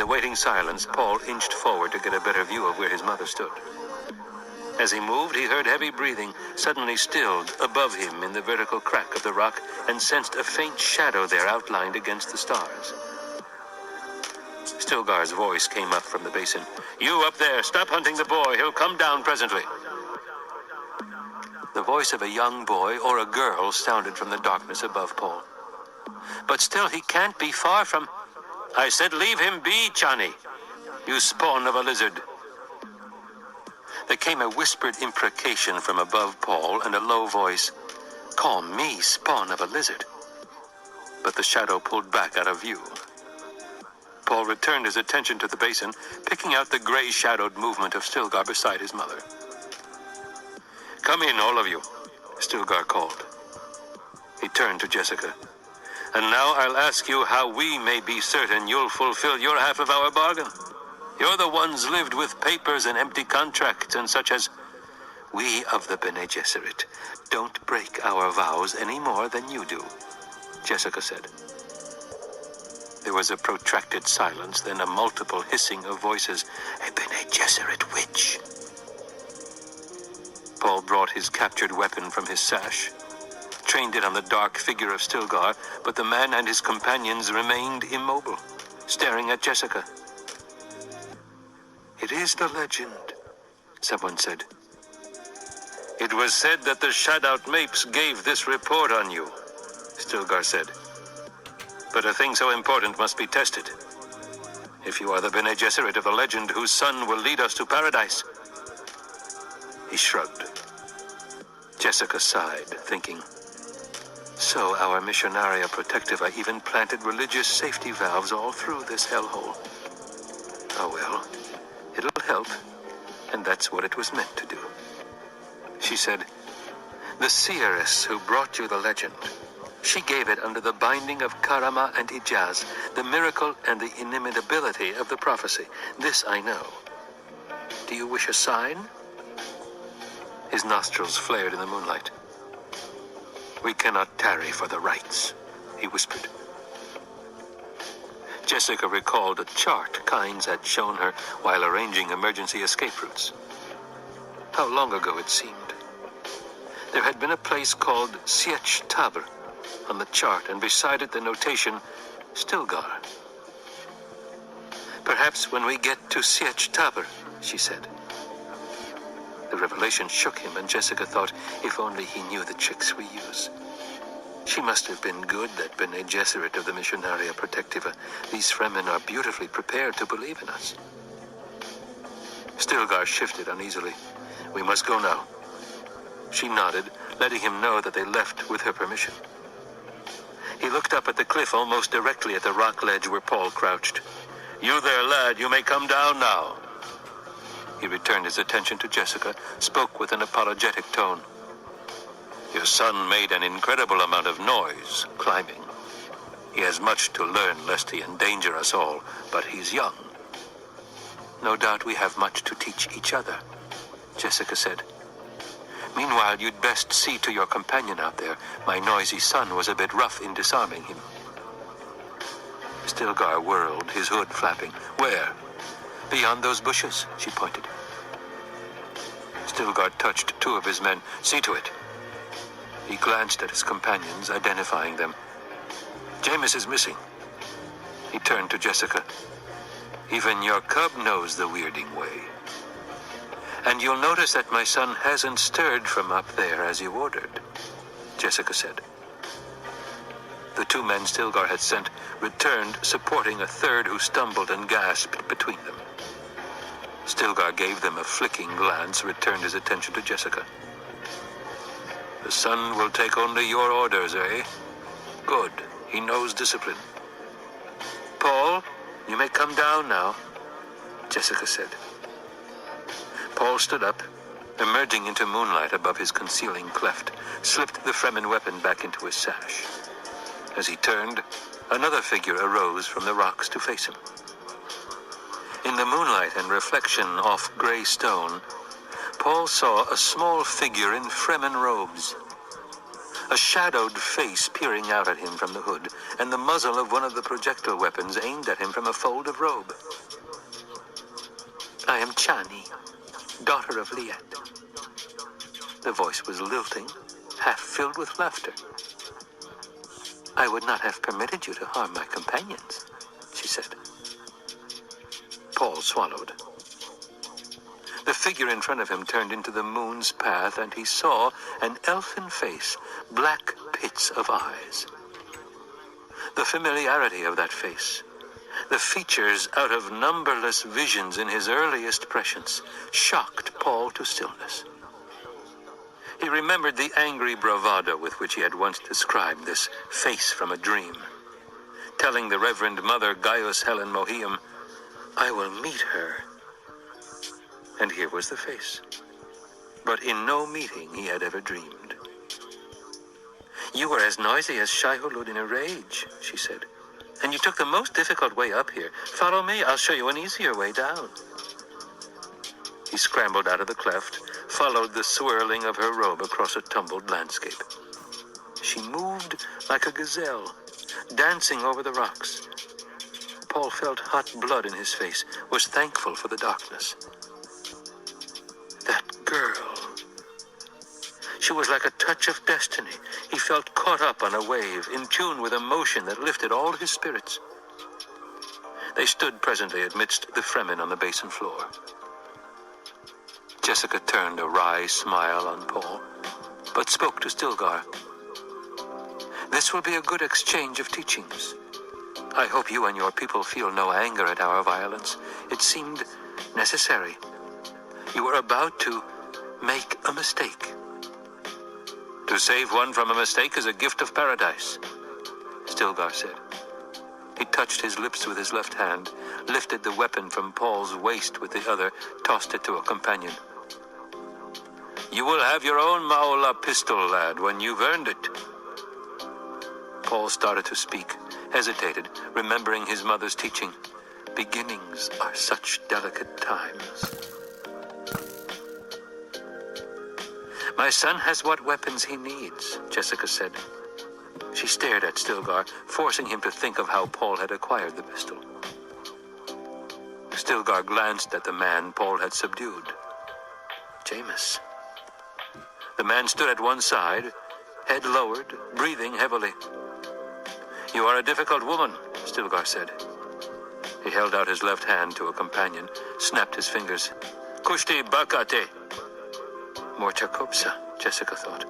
the waiting silence, Paul inched forward to get a better view of where his mother stood. As he moved, he heard heavy breathing, suddenly stilled above him in the vertical crack of the rock, and sensed a faint shadow there outlined against the stars. Stilgar's voice came up from the basin. "You up there, stop hunting the boy. He'll come down presently." The voice of a young boy or a girl sounded from the darkness above Paul. "But still, he can't be far from—" "I said leave him be, Johnny, you spawn of a lizard." There came a whispered imprecation from above Paul and a low voice. "Call me spawn of a lizard." But the shadow pulled back out of view. Paul returned his attention to the basin, picking out the gray-shadowed movement of Stilgar beside his mother. "Come in, all of you," Stilgar called. He turned to Jessica. "And now I'll ask you how we may be certain you'll fulfill your half of our bargain. You're the ones lived with papers and empty contracts and such as... We of the Bene Gesserit don't break our vows any more than you do," Jessica said. There was a protracted silence, then a multiple hissing of voices. "A Bene Gesserit witch." Paul brought his captured weapon from his sash, trained it on the dark figure of Stilgar, but the man and his companions remained immobile, staring at Jessica. "It is the legend," someone said. "It was said that the Shadout Mapes gave this report on you," Stilgar said. "But a thing so important must be tested. If you are the Bene Gesserit of the legend whose son will lead us to paradise." He shrugged. Jessica sighed, thinking, "So our Missionaria Protectiva even planted religious safety valves all through this hellhole. Oh well, it'll help, and that's what it was meant to do." She said, "The seeress who brought you the legend, she gave it under the binding of Karama and Ijaz, the miracle and the inimitability of the prophecy. This I know. Do you wish a sign?" His nostrils flared in the moonlight. "We cannot tarry for the rites," he whispered. Jessica recalled a chart Kynes had shown her while arranging emergency escape routes. How long ago it seemed. There had been a place called Sietch Tabr on the chart, and beside it the notation, Stilgar. "Perhaps when we get to Sietch Tabr," she said. The revelation shook him, and Jessica thought, if only he knew the tricks we use. She must have been good, that Bene Gesserit of the Missionaria Protectiva. These Fremen are beautifully prepared to believe in us. Stilgar shifted uneasily. "We must go now." She nodded, letting him know that they left with her permission. He looked up at the cliff almost directly at the rock ledge where Paul crouched. "You there, lad, you may come down now." He returned his attention to Jessica, spoke with an apologetic tone. "Your son made an incredible amount of noise climbing. He has much to learn lest he endanger us all, but he's young." "No doubt we have much to teach each other," Jessica said. "Meanwhile, you'd best see to your companion out there. My noisy son was a bit rough in disarming him." Stilgar whirled, his hood flapping. "Where?" "Beyond those bushes," she pointed. Stilgar touched two of his men. "See to it." He glanced at his companions, identifying them. "Jameis is missing." He turned to Jessica. "Even your cub knows the weirding way. And you'll notice that my son hasn't stirred from up there as you ordered," Jessica said. The two men Stilgar had sent returned, supporting a third who stumbled and gasped between them. Stilgar gave them a flicking glance, returned his attention to Jessica. "The son will take only your orders, eh? Good. He knows discipline." "Paul, you may come down now," Jessica said. Paul stood up, emerging into moonlight above his concealing cleft, slipped the Fremen weapon back into his sash. As he turned, another figure arose from the rocks to face him. In the moonlight and reflection off gray stone, Paul saw a small figure in Fremen robes. a shadowed face peering out at him from the hood, and the muzzle of one of the projectile weapons aimed at him from a fold of robe. "I am Chani, daughter of Liet." The voice was lilting, half filled with laughter. "I would not have permitted you to harm my companions," she said. Paul swallowed. The figure in front of him turned into the moon's path, and he saw an elfin face, black pits of eyes. The familiarity of that face, the features out of numberless visions in his earliest prescience, shocked Paul to stillness. He remembered the angry bravado with which he had once described this face from a dream, telling the Reverend Mother Gaius Helen Mohiam, "I will meet her." And here was the face, but in no meeting he had ever dreamed. "You were as noisy as Shai-Hulud in a rage," she said, "and you took the most difficult way up here. Follow me, I'll show you an easier way down." He scrambled out of the cleft, followed the swirling of her robe across a tumbled landscape. She moved like a gazelle, dancing over the rocks. Paul felt hot blood in his face, was thankful for the darkness. That girl. She was like a touch of destiny. He felt caught up on a wave, in tune with a motion that lifted all his spirits. They stood presently amidst the Fremen on the basin floor. Jessica turned a wry smile on Paul, but spoke to Stilgar. "This will be a good exchange of teachings. I hope you and your people feel no anger at our violence. It seemed necessary. You were about to make a mistake." "To save one from a mistake is a gift of paradise," Stilgar said. He touched his lips with his left hand, lifted the weapon from Paul's waist with the other, tossed it to a companion. "You will have your own Maola pistol, lad, when you've earned it." Paul started to speak, hesitated, remembering his mother's teaching. Beginnings are such delicate times. "My son has what weapons he needs," Jessica said. She stared at Stilgar, forcing him to think of how Paul had acquired the pistol. Stilgar glanced at the man Paul had subdued. Jameis. The man stood at one side, head lowered, breathing heavily. "You are a difficult woman," Stilgar said. He held out his left hand to a companion, snapped his fingers. "Kushti bakate." More Chakopsa, Jessica thought.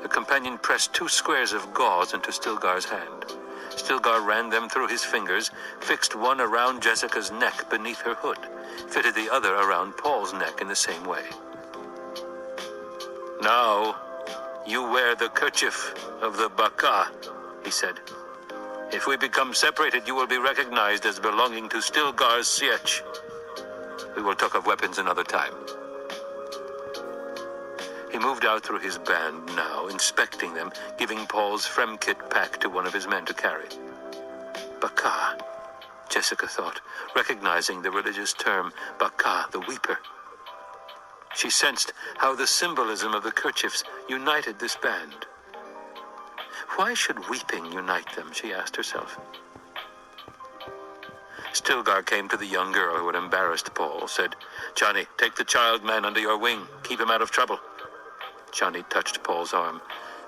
The companion pressed 2 squares of gauze into Stilgar's hand. Stilgar ran them through his fingers, fixed one around Jessica's neck beneath her hood, fitted the other around Paul's neck in the same way. "Now, you wear the kerchief of the Baka," he said. "If we become separated, you will be recognized as belonging to Stilgar's Sietch. We will talk of weapons another time." He moved out through his band now, inspecting them, giving Paul's Fremkit pack to one of his men to carry. Baka, Jessica thought, recognizing the religious term, Baka, the weeper. She sensed how the symbolism of the kerchiefs united this band. Why should weeping unite them, she asked herself. Stilgar came to the young girl who had embarrassed Paul, said, "Chani, take the child man under your wing. Keep him out of trouble." Chani touched Paul's arm.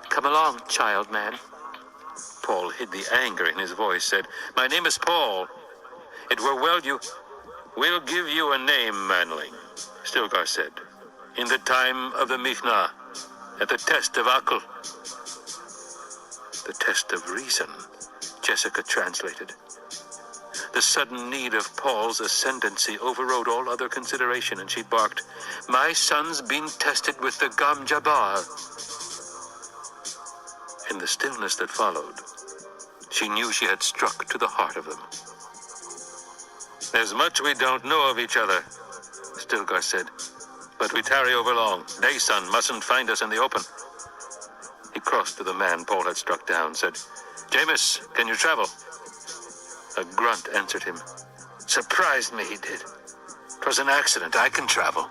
"Come along, child man." Paul hid the anger in his voice, said, "My name is Paul. It were well you—" "We'll give you a name, manling," Stilgar said. "In the time of the Michna, at the test of Akal." "The test of reason," Jessica translated. The sudden need of Paul's ascendancy overrode all other consideration, and she barked, "My son's been tested with the Gam Jabbar." In the stillness that followed, she knew she had struck to the heart of them. "There's much we don't know of each other," Stilgar said, "but we tarry over long. Day sun mustn't find us in the open." He crossed to the man Paul had struck down, said, "Jameis, can you travel?" A grunt answered him. "Surprised me he did. 'Twas an accident. I can travel."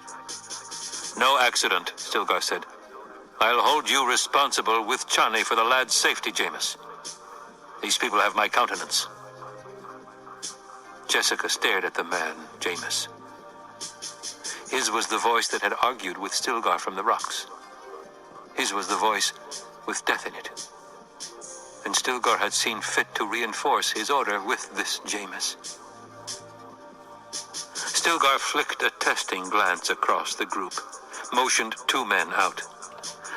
"No accident," Stilgar said. I'll hold you responsible with Chani for the lad's safety, Jameis. These people have my countenance. Jessica stared at the man, Jameis. His was the voice that had argued with Stilgar from the rocks. His was the voice with death in it. And Stilgar had seen fit to reinforce his order with this Jameis. Stilgar flicked a testing glance across the group, motioned 2 men out.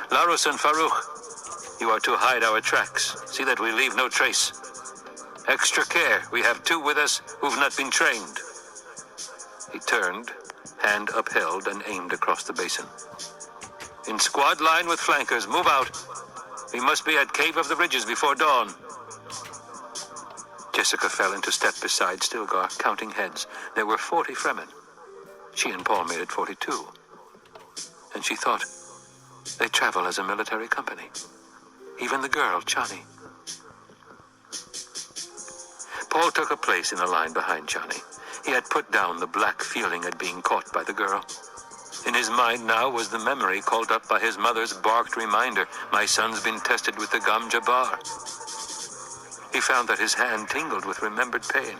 Larus and Farouk, you are to hide our tracks. See that we leave no trace. Extra care, we have 2 with us who've not been trained. He turned, hand upheld, and aimed across the basin. In squad line with flankers, move out. We must be at Cave of the Ridges before dawn. Jessica fell into step beside Stilgar, counting heads. There were 40 Fremen. She and Paul made it 42. And she thought, they travel as a military company. Even the girl, Chani. Paul took a place in the line behind Chani. He had put down the black feeling at being caught by the girl. In his mind now was the memory called up by his mother's barked reminder, my son's been tested with the Gam Jabbar. He found that his hand tingled with remembered pain.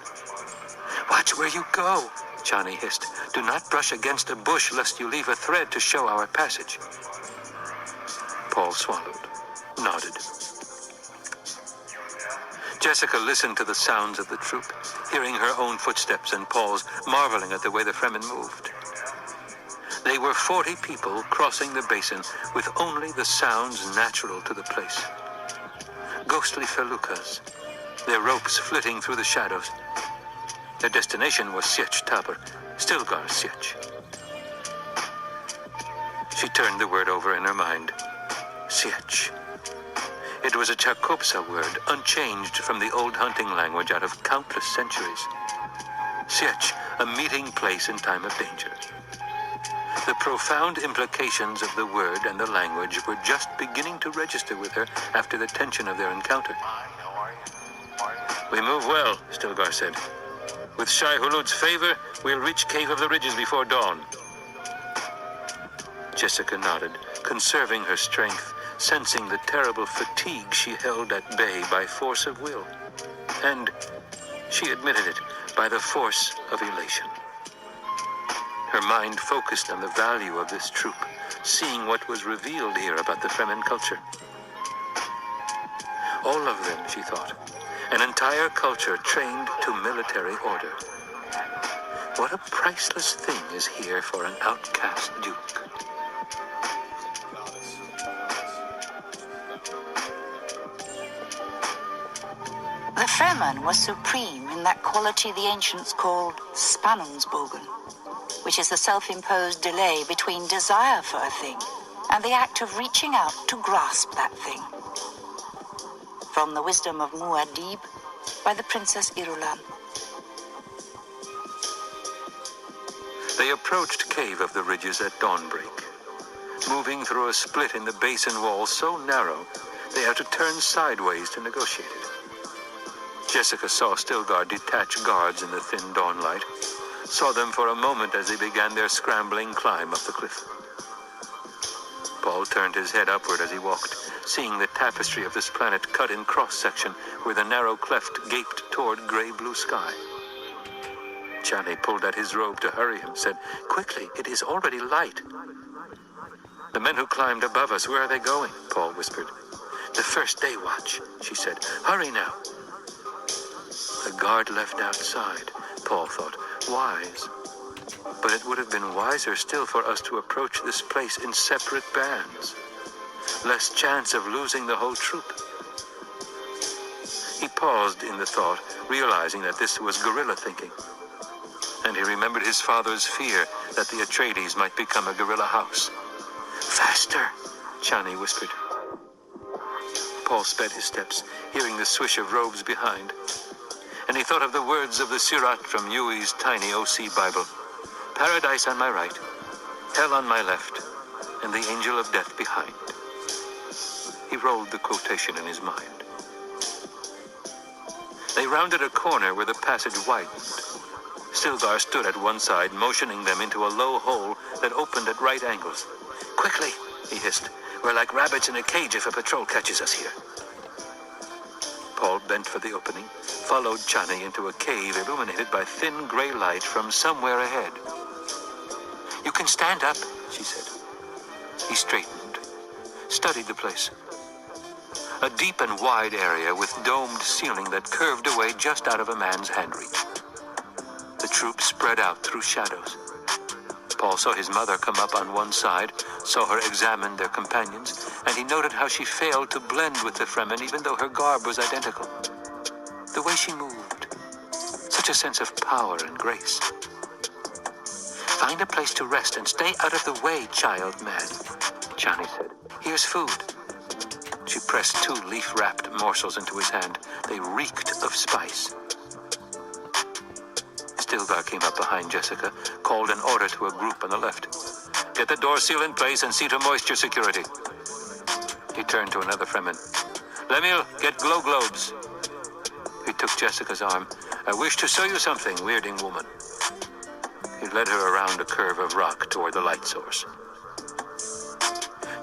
Watch where you go, Chani hissed. Do not brush against a bush lest you leave a thread to show our passage. Paul swallowed, nodded. Jessica listened to the sounds of the troop, hearing her own footsteps and Paul's, marveling at the way the Fremen moved. They were 40 people crossing the basin with only the sounds natural to the place. Ghostly feluccas, their ropes flitting through the shadows. Their destination was Sietch Tabor, Stilgar's Sietch. She turned the word over in her mind. Sietch. It was a Chakopsa word, unchanged from the old hunting language out of countless centuries. Sietch, a meeting place in time of danger. The profound implications of the word and the language were just beginning to register with her after the tension of their encounter. We move well, Stilgar said. With Shai Hulud's favor, we'll reach Cave of the Ridges before dawn. Jessica nodded, conserving her strength, sensing the terrible fatigue she held at bay by force of will. And, she admitted it, by the force of elation. Her mind focused on the value of this troop, seeing what was revealed here about the Fremen culture. All of them, she thought, an entire culture trained to military order. What a priceless thing is here for an outcast duke. The Fremen was supreme in that quality the ancients called Spannungsbogen, which is the self-imposed delay between desire for a thing and the act of reaching out to grasp that thing. From the wisdom of Muad'Dib by the Princess Irulan. They approached Cave of the Ridges at dawnbreak, moving through a split in the basin wall so narrow they had to turn sideways to negotiate it. Jessica saw Stilgar detach guards in the thin dawnlight, saw them for a moment as they began their scrambling climb up the cliff. Paul turned his head upward as he walked, seeing the tapestry of this planet cut in cross-section where the narrow cleft gaped toward gray-blue sky. Chani pulled at his robe to hurry him, said, "Quickly, it is already light." "The men who climbed above us, where are they going?" Paul whispered. "The first day watch," she said. "Hurry now." A guard left outside, Paul thought. Wise. But it would have been wiser still for us to approach this place in separate bands. Less chance of losing the whole troop. He paused in the thought, realizing that this was guerrilla thinking. And he remembered his father's fear that the Atreides might become a guerrilla house. "Faster," Chani whispered. Paul sped his steps, hearing the swish of robes behind. And he thought of the words of the Sirat from Yui's tiny OC Bible. Paradise on my right, hell on my left, and the angel of death behind. He rolled the quotation in his mind. They rounded a corner where the passage widened. Stilgar stood at one side, motioning them into a low hole that opened at right angles. "Quickly," he hissed. We're like rabbits in a cage if a patrol catches us here. Paul bent for the opening, followed Chani into a cave illuminated by thin gray light from somewhere ahead. You can stand up, she said. He straightened, studied the place. A deep and wide area with domed ceiling that curved away just out of a man's hand reach. The troop spread out through shadows. Paul saw his mother come up on one side, saw her examine their companions, and he noted how she failed to blend with the Fremen even though her garb was identical. The way she moved, such a sense of power and grace. Find a place to rest and stay out of the way, child man, Chani said. Here's food. She pressed 2 leaf-wrapped morsels into his hand. They reeked of spice. Stilgar came up behind Jessica, called an order to a group on the left. Get the door seal in place and see to moisture security. He turned to another Fremen. Lemuel, get glow globes. He took Jessica's arm. I wish to show you something, weirding woman. He led her around a curve of rock toward the light source.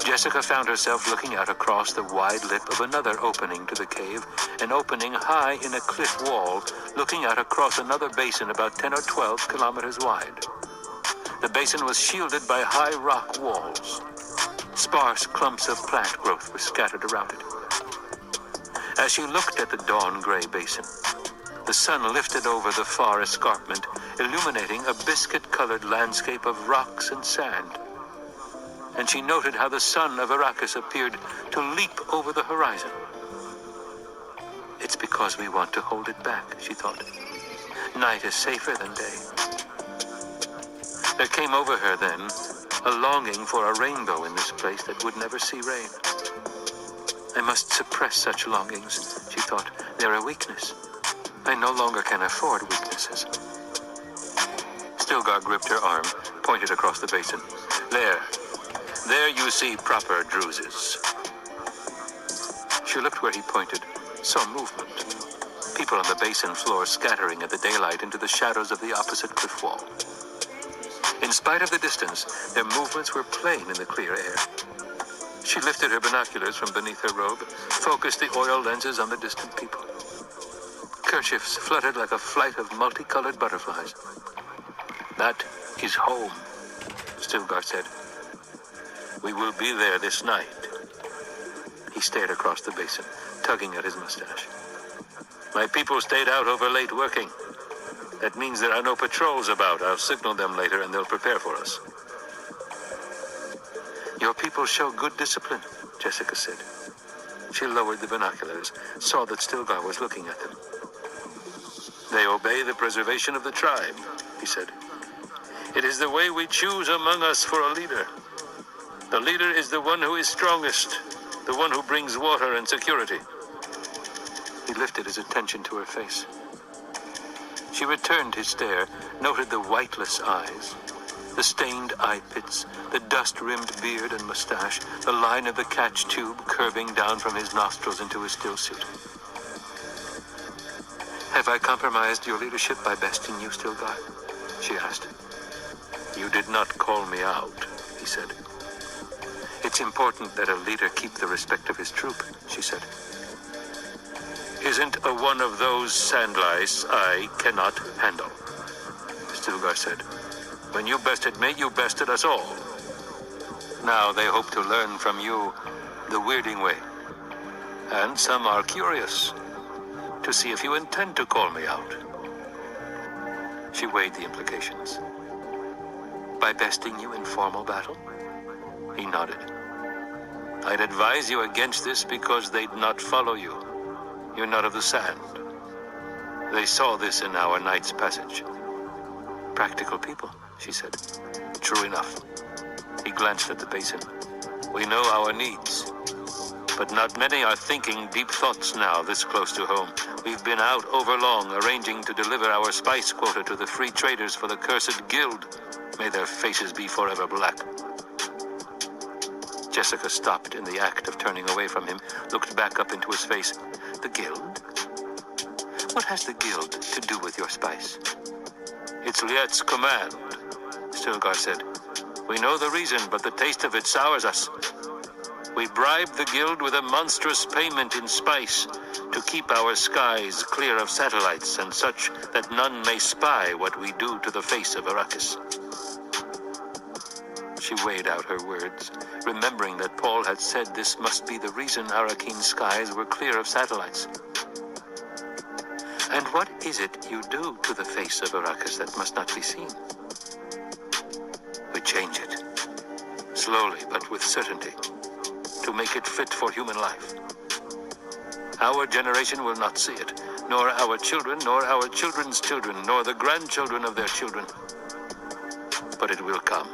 Jessica found herself looking out across the wide lip of another opening to the cave, an opening high in a cliff wall, looking out across another basin about 10 or 12 kilometers wide. The basin was shielded by high rock walls. Sparse clumps of plant growth were scattered around it. As she looked at the dawn-gray basin, the sun lifted over the far escarpment, illuminating a biscuit-colored landscape of rocks and sand. And she noted how the sun of Arrakis appeared to leap over the horizon. It's because we want to hold it back, she thought. Night is safer than day. There came over her then a longing for a rainbow in this place that would never see rain. I must suppress such longings, she thought. They're a weakness. I no longer can afford weaknesses. Stilgar gripped her arm, pointed across the basin. There you see proper druses. She looked where he pointed, saw movement. People on the basin floor scattering at the daylight into the shadows of the opposite cliff wall. In spite of the distance, their movements were plain in the clear air. She lifted her binoculars from beneath her robe, focused the oil lenses on the distant people. Kerchiefs fluttered like a flight of multicolored butterflies. That is home, Stilgar said. We will be there this night. He stared across the basin, tugging at his mustache. My people stayed out over late working. That means there are no patrols about. I'll signal them later and they'll prepare for us. Your people show good discipline, Jessica said. She lowered the binoculars, saw that Stilgar was looking at them. They obey the preservation of the tribe, he said. It is the way we choose among us for a leader. The leader is the one who is strongest, the one who brings water and security. He lifted his attention to her face. She returned his stare, noted the whiteless eyes, the stained eye pits, the dust-rimmed beard and mustache, the line of the catch tube curving down from his nostrils into his still suit. Have I compromised your leadership by besting you, Stilgar? She asked. You did not call me out, he said. It's important that a leader keep the respect of his troop, she said. Isn't a one of those sand lice I cannot handle, Stilgar said. When you bested me, you bested us all. Now they hope to learn from you the weirding way. And some are curious to see if you intend to call me out. She weighed the implications. By besting you in formal battle? He nodded. I'd advise you against this because they'd not follow you. You're not of the sand. They saw this in our night's passage. Practical people, she said. True enough. He glanced at the basin. We know our needs, but not many are thinking deep thoughts now this close to home. We've been out overlong arranging to deliver our spice quota to the free traders for the cursed guild. May their faces be forever black. Jessica stopped in the act of turning away from him, looked back up into his face. The guild? What has the guild to do with your spice? It's Liet's command, Stilgar said. We know the reason, but the taste of it sours us. We bribe the guild with a monstrous payment in spice to keep our skies clear of satellites and such that none may spy what we do to the face of Arrakis. She weighed out her words, remembering that Paul had said this must be the reason Arrakin's skies were clear of satellites. And what is it you do to the face of Arrakis that must not be seen? We change it, slowly but with certainty, to make it fit for human life. Our generation will not see it, nor our children, nor our children's children, nor the grandchildren of their children. But it will come.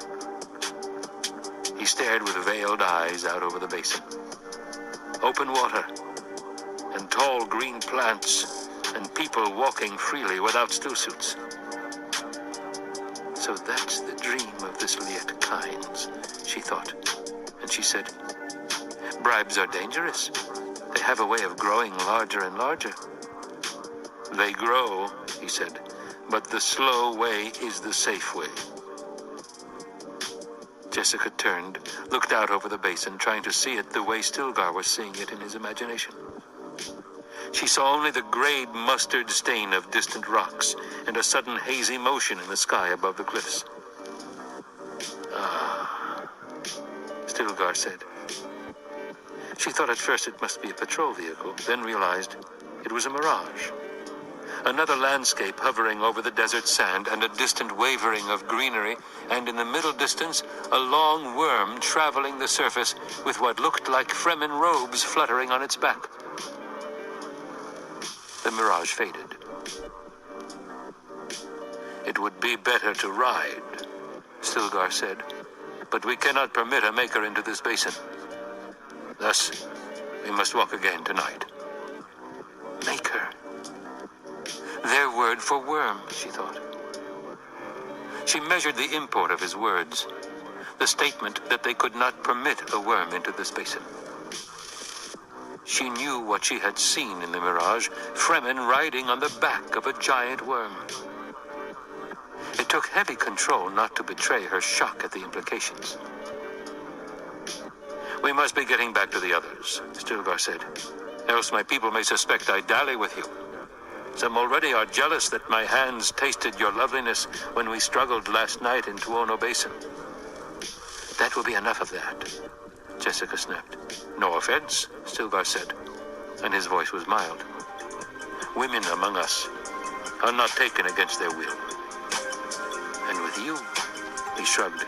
He stared with veiled eyes out over the basin. Open water, and tall green plants, and people walking freely without stillsuits. So that's the dream of this Liet Kynes, she thought, and she said, bribes are dangerous. They have a way of growing larger and larger. They grow, he said, but the slow way is the safe way. Jessica turned, looked out over the basin, trying to see it the way Stilgar was seeing it in his imagination. She saw only the grayed mustard stain of distant rocks and a sudden hazy motion in the sky above the cliffs. Ah, Stilgar said. She thought at first it must be a patrol vehicle, then realized it was a mirage. Another landscape hovering over the desert sand and a distant wavering of greenery, and in the middle distance, a long worm traveling the surface with what looked like Fremen robes fluttering on its back. The mirage faded. It would be better to ride, Stilgar said, but we cannot permit a maker into this basin. Thus, we must walk again tonight. Maker. Their word for worm, she thought. She measured the import of his words, the statement that they could not permit a worm into this basin. She knew what she had seen in the mirage, Fremen riding on the back of a giant worm. It took heavy control not to betray her shock at the implications. We must be getting back to the others, Stilgar said, else my people may suspect I dally with you. Some already are jealous that my hands tasted your loveliness when we struggled last night in Tuono Basin. That will be enough of that, Jessica snapped. No offense, Stilgar said, and his voice was mild. Women among us are not taken against their will. And with you, he shrugged,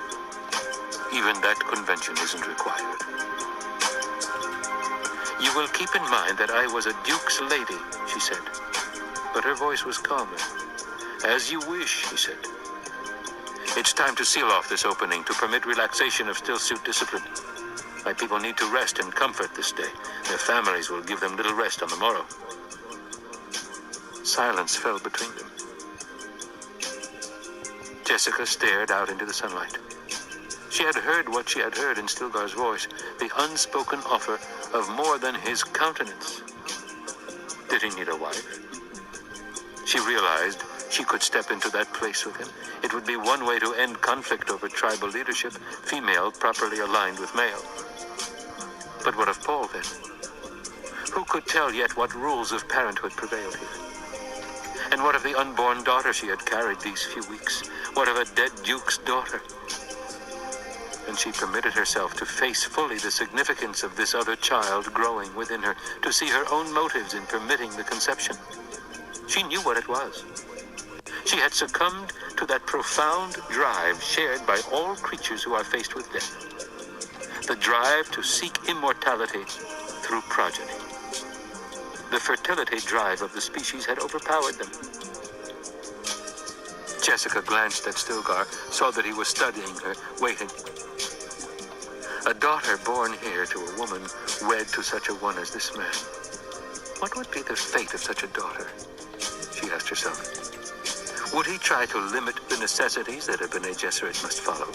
even that convention isn't required. You will keep in mind that I was a duke's lady, she said. But her voice was calmer. As you wish, he said. It's time to seal off this opening to permit relaxation of stillsuit discipline. My people need to rest and comfort this day. Their families will give them little rest on the morrow. Silence fell between them. Jessica stared out into the sunlight. She had heard what she had heard in Stilgar's voice, the unspoken offer of more than his countenance. Did he need a wife? She realized she could step into that place with him. It would be one way to end conflict over tribal leadership, female properly aligned with male. But what of Paul, then? Who could tell yet what rules of parenthood prevailed here? And what of the unborn daughter she had carried these few weeks? What of a dead duke's daughter? And she permitted herself to face fully the significance of this other child growing within her, to see her own motives in permitting the conception. She knew what it was. She had succumbed to that profound drive shared by all creatures who are faced with death. The drive to seek immortality through progeny. The fertility drive of the species had overpowered them. Jessica glanced at Stilgar, saw that he was studying her, waiting. A daughter born here to a woman wed to such a one as this man. What would be the fate of such a daughter? She asked herself. Would he try to limit the necessities that a Bene Gesserit must follow?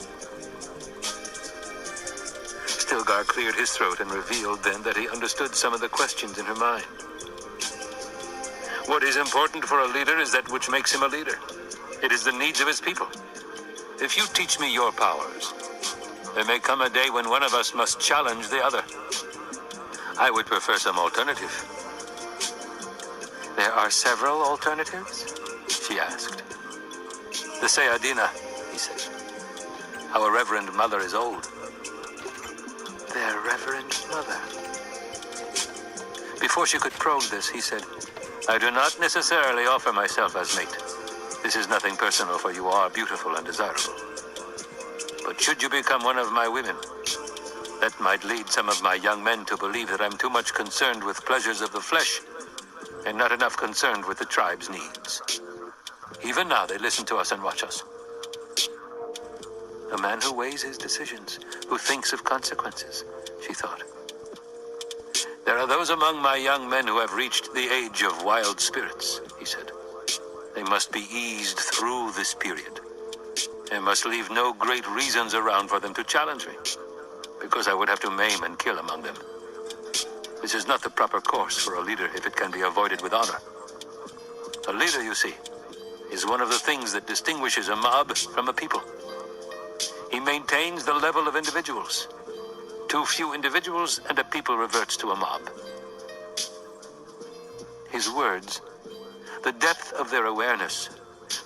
Stilgar cleared his throat and revealed then that he understood some of the questions in her mind. What is important for a leader is that which makes him a leader. It is the needs of his people. If you teach me your powers, There may come a day when one of us must challenge the other. I would prefer some alternative. There are several alternatives? She asked. The Sayadina, he said. Our Reverend Mother is old. Their Reverend Mother. Before she could probe this, he said, I do not necessarily offer myself as mate. This is nothing personal, for you are beautiful and desirable. But should you become one of my women, that might lead some of my young men to believe that I'm too much concerned with pleasures of the flesh and not enough concerned with the tribe's needs. Even now, they listen to us and watch us. A man who weighs his decisions, who thinks of consequences, she thought. There are those among my young men who have reached the age of wild spirits, he said. They must be eased through this period. I must leave no great reasons around for them to challenge me, because I would have to maim and kill among them. This is not the proper course for a leader if it can be avoided with honor. A leader, you see, is one of the things that distinguishes a mob from a people. He maintains the level of individuals. Too few individuals and a people reverts to a mob. His words, the depth of their awareness,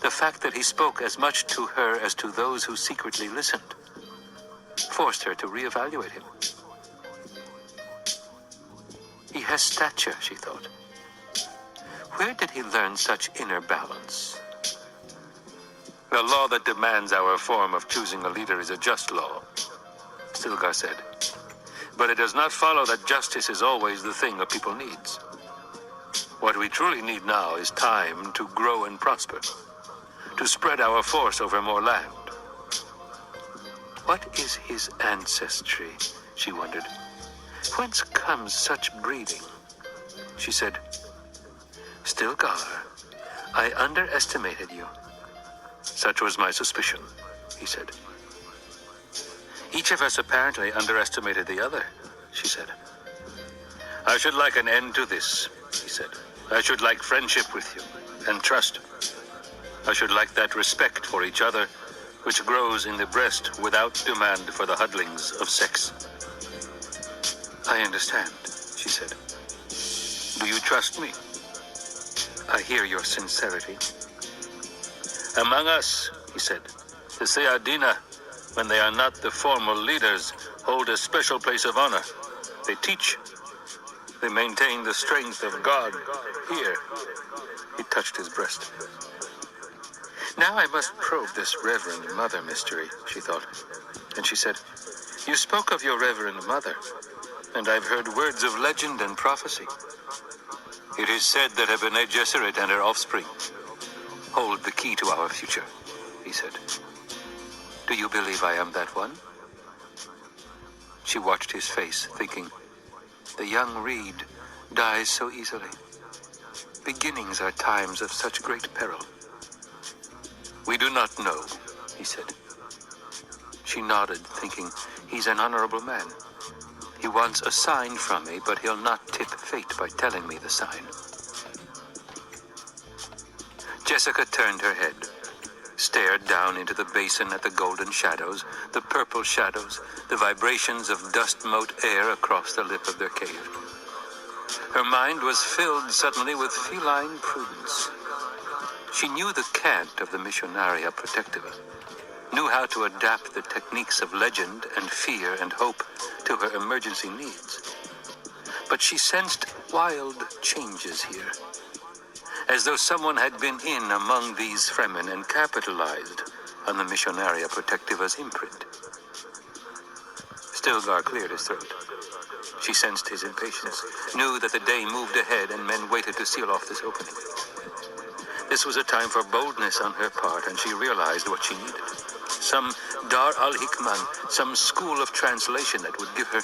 the fact that he spoke as much to her as to those who secretly listened, forced her to reevaluate him. He has stature, she thought. Where did he learn such inner balance? The law that demands our form of choosing a leader is a just law, Stilgar said. But it does not follow that justice is always the thing a people needs. What we truly need now is time to grow and prosper, to spread our force over more land. What is his ancestry, she wondered. Whence comes such breeding? She said, Stilgar, I underestimated you. Such was my suspicion, he said. Each of us apparently underestimated the other, she said. I should like an end to this, he said. I should like friendship with you, and trust. I should like that respect for each other, which grows in the breast without demand for the huddlings of sex. I understand, she said. Do you trust me? I hear your sincerity. Among us, he said, the Sayadina, when they are not the formal leaders, hold a special place of honor. They teach. They maintain the strength of God. Here, he touched his breast. Now I must probe this Reverend Mother mystery, she thought. And she said, you spoke of your Reverend Mother, and I've heard words of legend and prophecy. It is said that a Bene Gesserit and her offspring hold the key to our future, he said. Do you believe I am that one? She watched his face, thinking, the young reed dies so easily. Beginnings are times of such great peril. We do not know, he said. She nodded, thinking, he's an honorable man. He wants a sign from me, but he'll not tip fate by telling me the sign. Jessica turned her head, stared down into the basin at the golden shadows, the purple shadows, the vibrations of dust-mote air across the lip of their cave. Her mind was filled suddenly with feline prudence. She knew the cant of the Missionaria Protectiva, knew how to adapt the techniques of legend and fear and hope to her emergency needs. But she sensed wild changes here, as though someone had been in among these Fremen and capitalized on the Missionaria Protectiva's imprint. Stilgar cleared his throat. She sensed his impatience, knew that the day moved ahead and men waited to seal off this opening. This was a time for boldness on her part, and she realized what she needed. Some Dar al-Hikman, some school of translation that would give her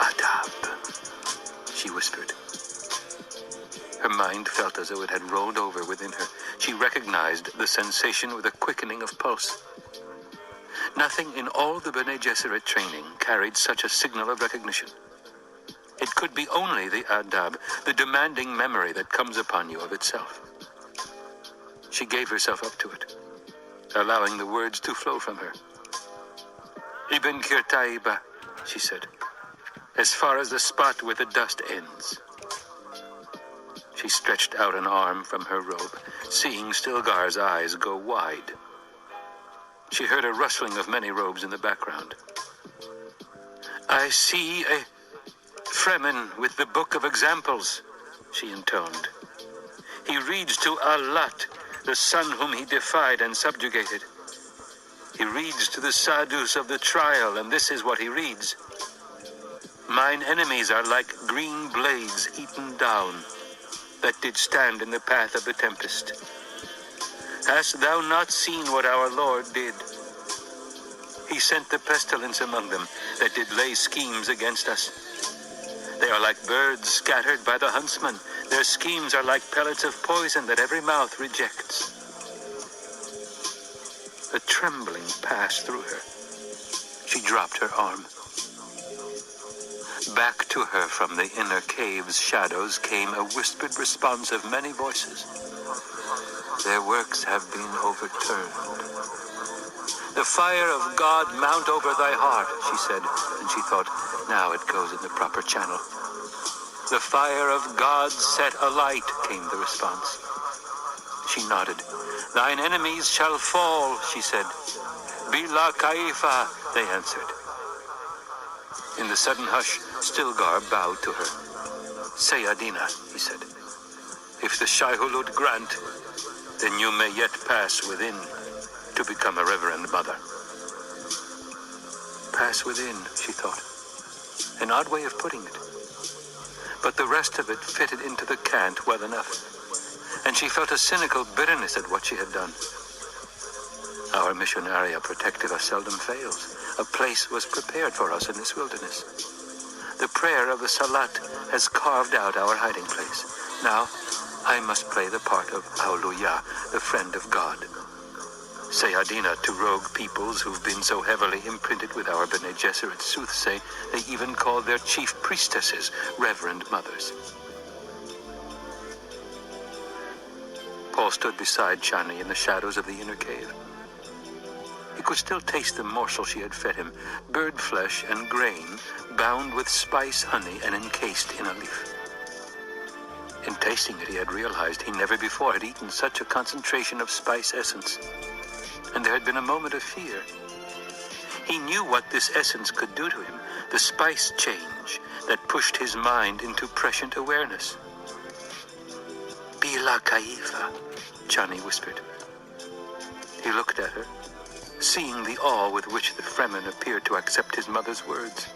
adab, she whispered. Her mind felt as though it had rolled over within her. She recognized the sensation with a quickening of pulse. Nothing in all the Bene Gesserit training carried such a signal of recognition. It could be only the adab, the demanding memory that comes upon you of itself. She gave herself up to it, allowing the words to flow from her. Ibn Kirtaiba, she said, as far as the spot where the dust ends. She stretched out an arm from her robe, seeing Stilgar's eyes go wide. She heard a rustling of many robes in the background. I see a Fremen with the Book of Examples, she intoned. He reads to Allat, the son whom he defied and subjugated. He reads to the sadhus of the trial, and this is what he reads. Mine enemies are like green blades eaten down, that did stand in the path of the tempest. Hast thou not seen what our Lord did? He sent the pestilence among them that did lay schemes against us. They are like birds scattered by the huntsman. Their schemes are like pellets of poison that every mouth rejects. A trembling passed through her. She dropped her arm. Back to her from the inner cave's shadows came a whispered response of many voices. Their works have been overturned. The fire of God mount over thy heart, she said, and she thought, now it goes in the proper channel. The fire of God set alight, came the response. She nodded. Thine enemies shall fall, she said. Bila Kaifa, they answered. In the sudden hush, Stilgar bowed to her. Sayadina, he said. If the Shai-Hulud grant, then you may yet pass within to become a reverend mother. Pass within, she thought. An odd way of putting it. But the rest of it fitted into the cant well enough. And she felt a cynical bitterness at what she had done. Our missionaria protectiva seldom fails. A place was prepared for us in this wilderness. The prayer of the Salat has carved out our hiding place. Now, I must play the part of Auluya, the friend of God. Sayadina to rogue peoples who've been so heavily imprinted with our Bene Gesserit soothsay, they even call their chief priestesses Reverend Mothers. Paul stood beside Chani in the shadows of the inner cave. He could still taste the morsel she had fed him, bird flesh and grain, bound with spice honey and encased in a leaf. In tasting it, he had realized he never before had eaten such a concentration of spice essence. And there had been a moment of fear. He knew what this essence could do to him, the spice change that pushed his mind into prescient awareness. Bila Kaifa, Chani whispered. He looked at her, seeing the awe with which the Fremen appeared to accept his mother's words.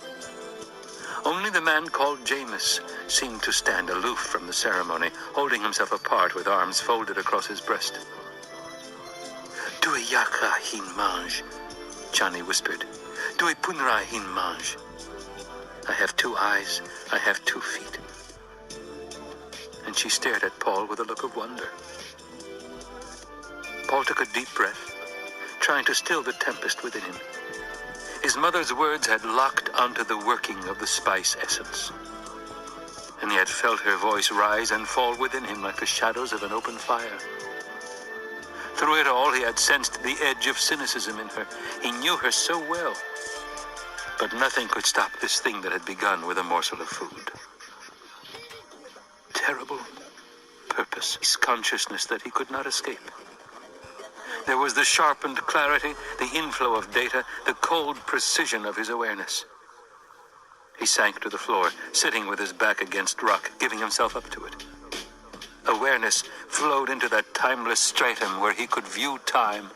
Only the man called Jameis seemed to stand aloof from the ceremony, holding himself apart with arms folded across his breast. Due yaka hin mange, Chani whispered. Due punra hin mange. I have 2 eyes, I have 2 feet. And she stared at Paul with a look of wonder. Paul took a deep breath, trying to still the tempest within him. His mother's words had locked onto the working of the spice essence, and he had felt her voice rise and fall within him like the shadows of an open fire. Through it all, he had sensed the edge of cynicism in her. He knew her so well, but nothing could stop this thing that had begun with a morsel of food. Terrible purpose, his consciousness that he could not escape. There was the sharpened clarity, the inflow of data, the cold precision of his awareness. He sank to the floor, sitting with his back against rock, giving himself up to it. Awareness flowed into that timeless stratum where he could view time,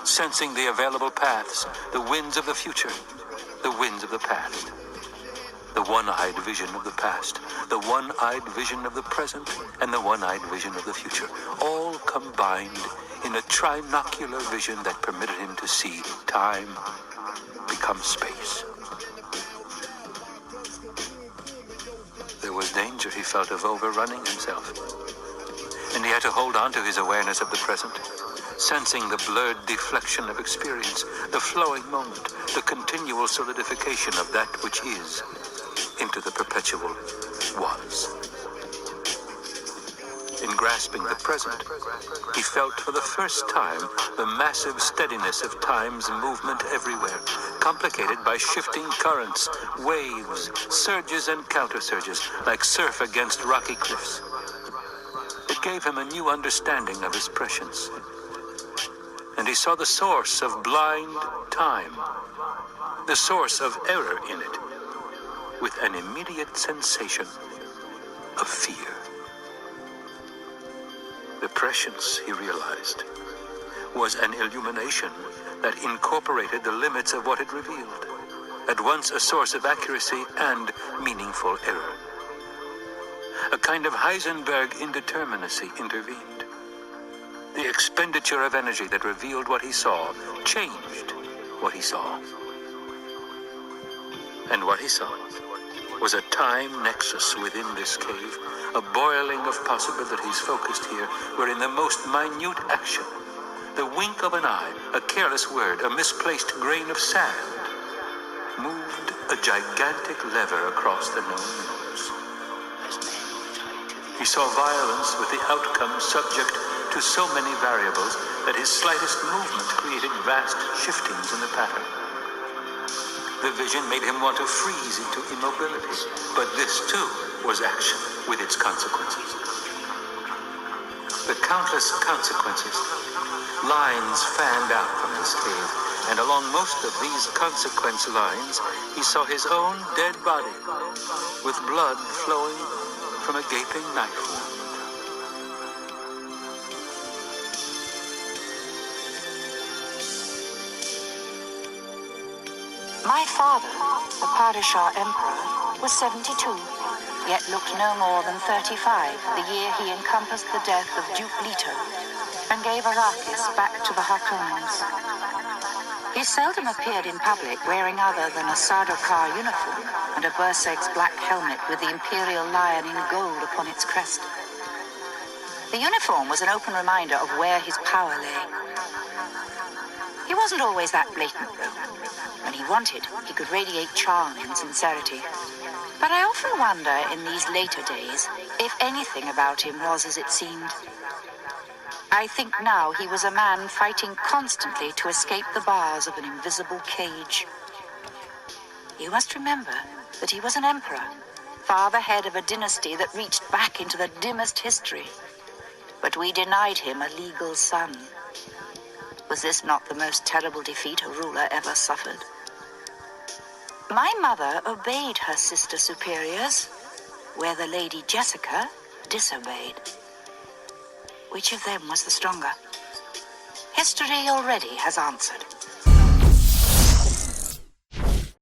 sensing the available paths, the winds of the future, the winds of the past. The one-eyed vision of the past, the one-eyed vision of the present, and the one-eyed vision of the future, all combined in a trinocular vision that permitted him to see time become space. There was danger, he felt, of overrunning himself, and he had to hold on to his awareness of the present, sensing the blurred deflection of experience, the flowing moment, the continual solidification of that which is into the perpetual was. In grasping the present, he felt for the first time the massive steadiness of time's movement everywhere, complicated by shifting currents, waves, surges and counter-surges, like surf against rocky cliffs. It gave him a new understanding of his prescience. And he saw the source of blind time, the source of error in it, with an immediate sensation of fear. The prescience, he realized, was an illumination that incorporated the limits of what it revealed, at once a source of accuracy and meaningful error. A kind of Heisenberg indeterminacy intervened. The expenditure of energy that revealed what he saw changed what he saw. And what he saw was a time nexus within this cave, a boiling of possibilities focused here, where in the most minute action, the wink of an eye, a careless word, a misplaced grain of sand, moved a gigantic lever across the known universe. He saw violence with the outcome subject to so many variables that his slightest movement created vast shiftings in the pattern. The vision made him want to freeze into immobility, but this too was action with its consequences. The countless consequences, lines fanned out from this cave, and along most of these consequence lines, he saw his own dead body, with blood flowing from a gaping knife wound. My father, the Padishah Emperor, was 72, yet looked no more than 35 the year he encompassed the death of Duke Leto and gave Arrakis back to the Harkonnens. He seldom appeared in public wearing other than a Sardaukar uniform and a Berserk's black helmet with the Imperial Lion in gold upon its crest. The uniform was an open reminder of where his power lay. He wasn't always that blatant, though. When he wanted, he could radiate charm and sincerity. But I often wonder in these later days if anything about him was as it seemed. I think now he was a man fighting constantly to escape the bars of an invisible cage. You must remember that he was an emperor, father-head of a dynasty that reached back into the dimmest history. But we denied him a legal son. Was this not the most terrible defeat a ruler ever suffered? My mother obeyed her sister superiors, where the Lady Jessica disobeyed. Which of them was the stronger? History already has answered.